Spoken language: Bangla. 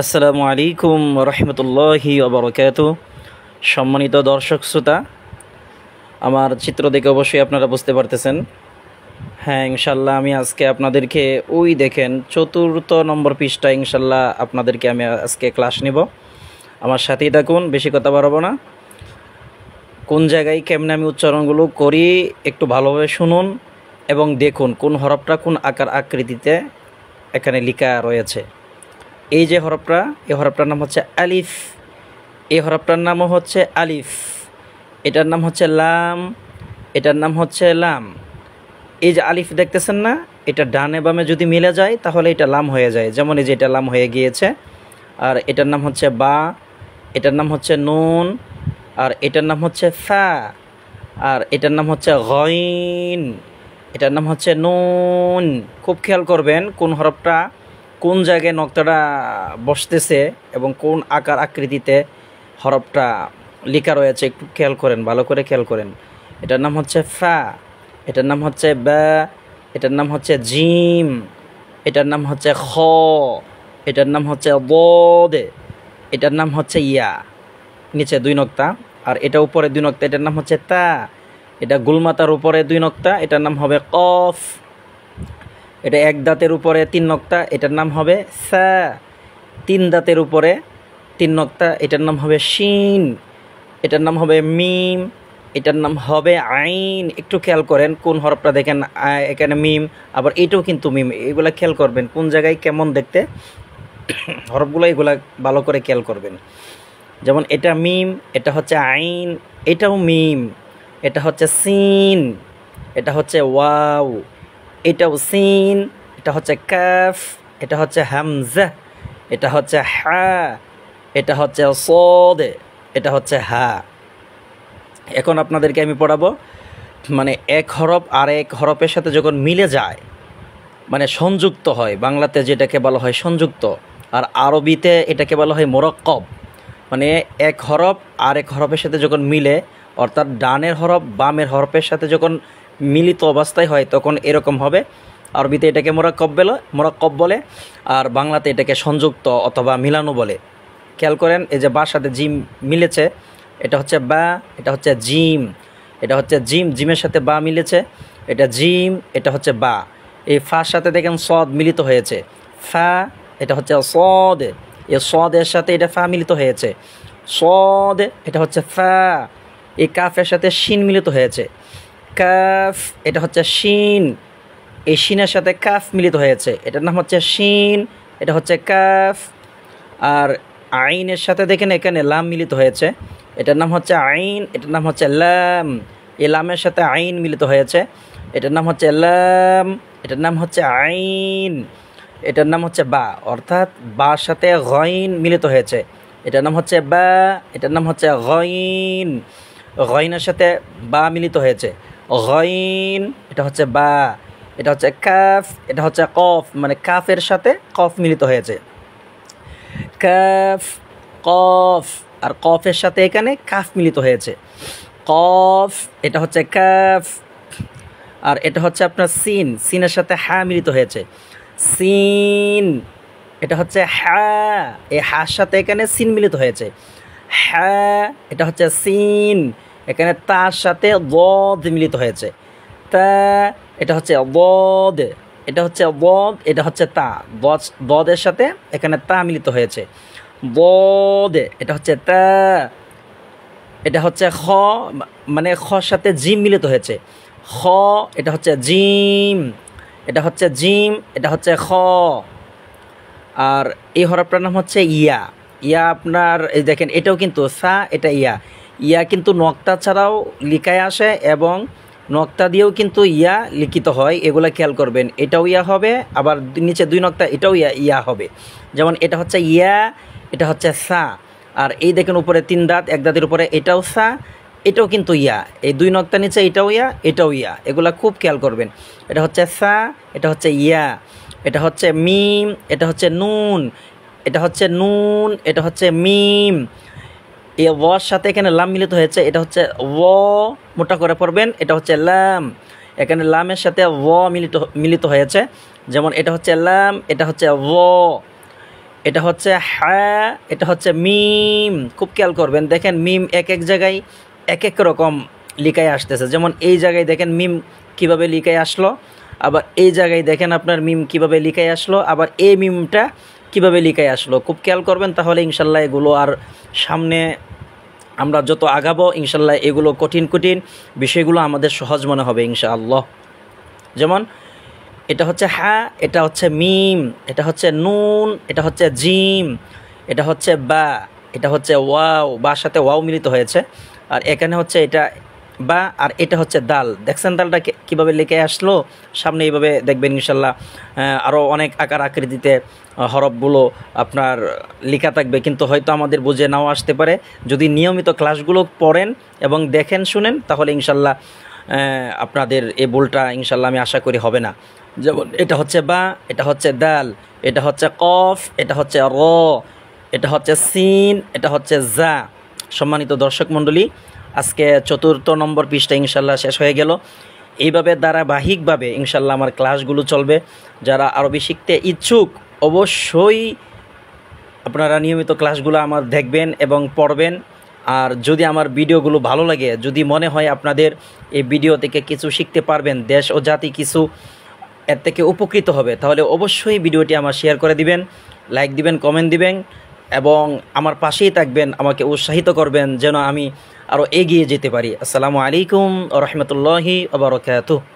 আসসালামু আলাইকুম রহমতুল্লাহি ওবরকাতুহ। সম্মানিত দর্শক শ্রোতা, আমার চিত্র দেখে অবশ্যই আপনারা বুঝতে পারতেছেন। হ্যাঁ, ইনশাল্লাহ আমি আজকে আপনাদেরকে ওই দেখেন 4th নম্বর পৃষ্ঠা ইনশাল্লাহ আপনাদেরকে আমি আজকে ক্লাস নিব। আমার সাথেই থাকুন, বেশি কথা বাড়াবো না। কোন জায়গায় কেমনে আমি উচ্চারণগুলো করি একটু ভালোভাবে শুনুন এবং দেখুন কোন হরফটা কোন আকার আকৃতিতে এখানে লেখা রয়েছে। এই যে হরফটা, এই হরফটার নাম হচ্ছে আলিফ। এই হরফটার নামও হচ্ছে আলিফ। এটার নাম হচ্ছে লাম। এটার নাম হচ্ছে লাম। এই যে আলিফ দেখতেছেন না, এটা ডানে বামে যদি মিলে যায় তাহলে এটা লাম হয়ে যায়। যেমন এই যে এটা লাম হয়ে গিয়েছে। আর এটার নাম হচ্ছে বা, এটার নাম হচ্ছে নুন, আর এটার নাম হচ্ছে ফা, আর এটার নাম হচ্ছে গইন, এটার নাম হচ্ছে নুন। খুব খেয়াল করবেন কোন হরফটা কোন জায়গায় নক্তাটা বসতেছে এবং কোন আকার আকৃতিতে হরফটা লেখা রয়েছে, একটু খেয়াল করেন, ভালো করে খেয়াল করেন। এটার নাম হচ্ছে ফা, এটার নাম হচ্ছে বা, এটার নাম হচ্ছে জিম, এটার নাম হচ্ছে খ, এটার নাম হচ্ছে বদ, এটার নাম হচ্ছে ইয়া, নিচে 2 নক্তা, আর এটা উপরে 2 নক্তা, এটার নাম হচ্ছে তা। এটা গুলমাতার উপরে 2 নক্তা, এটার নাম হবে কফ। এটা 1 দাঁতের উপরে 3 নক্তা, এটার নাম হবে সা। 3 দাঁতের উপরে 3 নক্তা, এটার নাম হবে শিন, এটার নাম হবে মিম, এটার নাম হবে আইন। একটু খেয়াল করেন কোন হরফটা দেখেন এখানে মিম, আবার এটাও কিন্তু মিম। এগুলা খেয়াল করবেন কোন জায়গায় কেমন দেখতে হরফগুলো, এগুলা ভালো করে খেয়াল করবেন। যেমন এটা মিম, এটা হচ্ছে আইন, এটাও মিম, এটা হচ্ছে সিন, এটা হচ্ছে ওয়াও, এটাও সিন, এটা হচ্ছে কাফ, এটা হচ্ছে হামজা, এটা হচ্ছে হা, এটা হচ্ছে সদ, এটা হচ্ছে হা। এখন আপনাদেরকে আমি পড়াবো, মানে এক হরফ আর এক হরফের সাথে যখন মিলে যায়, মানে সংযুক্ত হয়, বাংলাতে যেটাকে বলা হয় সংযুক্ত, আর আরবিতে এটাকে বলা হয় মোরাক্কব। মানে এক হরফ আর এক হরফের সাথে যখন মিলে, অর্থাৎ ডানের হরফ বামের হরফের সাথে যখন মিলিত অবস্থায় হয় তখন এরকম হবে। আরবিতে এটাকে মোরাক্কব বলে, আর বাংলাতে এটাকে সংযুক্ত অথবা মিলানো বলে। খেয়াল করেন, এই যে বার সাথে জিম মিলেছে, এটা হচ্ছে বা, এটা হচ্ছে জিম, এটা হচ্ছে জিম, জিমের সাথে বা মিলেছে, এটা জিম, এটা হচ্ছে বা। এই ফার সাথে দেখেন সদ মিলিত হয়েছে, ফা, এটা হচ্ছে সদ, এই সদের সাথে এটা ফা মিলিত হয়েছে, সদ, এটা হচ্ছে ফা। এই কাফের সাথে শিন মিলিত হয়েছে, কাফ, এটা হচ্ছে শিন। এই শিনের সাথে কাফ মিলিত হয়েছে, এটার নাম হচ্ছে শিন, এটা হচ্ছে কাফ। আর আইনের সাথে দেখেন এখানে লাম মিলিত হয়েছে, এটার নাম হচ্ছে আইন, এটার নাম হচ্ছে লাম। এই লামের সাথে আইন মিলিত হয়েছে, এটার নাম হচ্ছে লাম, এটার নাম হচ্ছে আইন, এটার নাম হচ্ছে বা। অর্থাৎ বার সাথে গইন মিলিত হয়েছে, এটার নাম হচ্ছে বা, এটার নাম হচ্ছে গইন। গইনের সাথে বা মিলিত হয়েছে, গইন, এটা হচ্ছে বা। এটা হচ্ছে কাফ, এটা হচ্ছে কফ, মানে কাফের সাথে কফ মিলিত হয়েছে, কাফ, কফ। আর কফের সাথে এখানে কাফ মিলিত হয়েছে, কফ, এটা হচ্ছে কাফ। আর এটা হচ্ছে আপনার সিন, সিনের সাথে হা মিলিত হয়েছে, সিন, এটা হচ্ছে হা। এই হার সাথে এখানে সিন মিলিত হয়েছে, হা, এটা হচ্ছে সিন। এখানে তার সাথে বদ মিলিত হয়েছে, তা, এটা হচ্ছে বদ, এটা হচ্ছে বদ, এটা হচ্ছে তা। বদের সাথে এখানে তা মিলিত হয়েছে, বদ, এটা হচ্ছে তা। এটা হচ্ছে খ, মানে খর সাথে জিম মিলিত হয়েছে, খ, এটা হচ্ছে জিম, এটা হচ্ছে জিম, এটা হচ্ছে খ। আর এই হরফটার নাম হচ্ছে ইয়া। ইয়া আপনার এই দেখেন, এটাও কিন্তু সা, এটা ইয়া। ইয়া কিন্তু নক্তা ছাড়াও লিখায় আসে এবং নক্তা দিয়েও কিন্তু ইয়া লিখিত হয়, এগুলা খেয়াল করবেন। এটাও ইয়া হবে, আবার নিচে 2 নক্তা, এটাও ইয়া ইয়া হবে। যেমন এটা হচ্ছে ইয়া, এটা হচ্ছে সা। আর এই দেখেন উপরে 3 দাঁত, 1 দাঁতের উপরে এটাও সা, এটাও কিন্তু ইয়া। এই 2 নক্তা নিচে এটাও ইয়া, এটাও ইয়া, এগুলা খুব খেয়াল করবেন। এটা হচ্ছে সা, এটা হচ্ছে ইয়া, এটা হচ্ছে মিম, এটা হচ্ছে নুন, এটা হচ্ছে নুন, এটা হচ্ছে মিম। এই ওয়ার সাথে এখানে লাম মিলিত হয়েছে, এটা হচ্ছে ও, মোটা করে পড়বেন, এটা হচ্ছে লাম। এখানে লামের সাথে ও মিলিত মিলিত হয়েছে, যেমন এটা হচ্ছে লাম, এটা হচ্ছে ও। এটা হচ্ছে হ্যাঁ, এটা হচ্ছে মিম। খুব খেয়াল করবেন, দেখেন মিম এক এক জায়গায় এক এক রকম লিখায় আসতেছে। যেমন এই জায়গায় দেখেন মিম কিভাবে লিখায় আসলো, আবার এই জায়গায় দেখেন আপনার মিম কিভাবে লিখায় আসলো, আবার এই মিমটা কিভাবে লিখায় আসলো। খুব খেয়াল করবেন, তাহলে ইনশাল্লাহ এগুলো আর সামনে আমরা যত আগাবো ইনশাল্লাহ এগুলো কঠিন কঠিন বিষয়গুলো আমাদের সহজ মনে হবে ইনশাআল্লাহ। যেমন এটা হচ্ছে হ্যাঁ, এটা হচ্ছে মিম, এটা হচ্ছে নুন, এটা হচ্ছে জিম, এটা হচ্ছে বা, এটা হচ্ছে ওয়াও, বার সাথে ওয়াও মিলিত হয়েছে। আর এখানে হচ্ছে এটা বা, আর এটা হচ্ছে দাল। দেখছেন দালটা কীভাবে লিখে আসলো, সামনে এইভাবে দেখবেন ইনশাল্লাহ আরও অনেক আকার আকৃতিতে হরফগুলো আপনার লেখা থাকবে, কিন্তু হয়তো আমাদের বুঝে নাও আসতে পারে। যদি নিয়মিত ক্লাসগুলো পড়েন এবং দেখেন শুনেন, তাহলে ইনশাল্লাহ আপনাদের এই ভুলটা ইনশাল্লাহ আমি আশা করি হবে না। যেমন এটা হচ্ছে বা, এটা হচ্ছে দাল, এটা হচ্ছে কফ, এটা হচ্ছে র, এটা হচ্ছে সিন, এটা হচ্ছে জা। সম্মানিত দর্শক মণ্ডলী, আজকে 4 নম্বর পৃষ্ঠা ইনশাল্লাহ শেষ হয়ে গেল। এইভাবে ধারাবাহিকভাবে ইনশাল্লাহ আমার ক্লাসগুলো চলবে। যারা আরবি শিখতে ইচ্ছুক অবশ্যই আপনারা নিয়মিত ক্লাসগুলো আমার দেখবেন এবং পড়বেন। আর যদি আমার ভিডিওগুলো ভালো লাগে, যদি মনে হয় আপনাদের এই ভিডিও থেকে কিছু শিখতে পারবেন, দেশ ও জাতি কিছু এর থেকে উপকৃত হবে, তাহলে অবশ্যই ভিডিওটি আমার শেয়ার করে দিবেন, লাইক দিবেন, কমেন্ট দিবেন এবং আমার পাশেই থাকবেন, আমাকে উৎসাহিত করবেন যেন আমি আরও এগিয়ে যেতে পারি। আসসালামু আলাইকুম ওয়া রাহমাতুল্লাহি ওয়া বারাকাতুহু।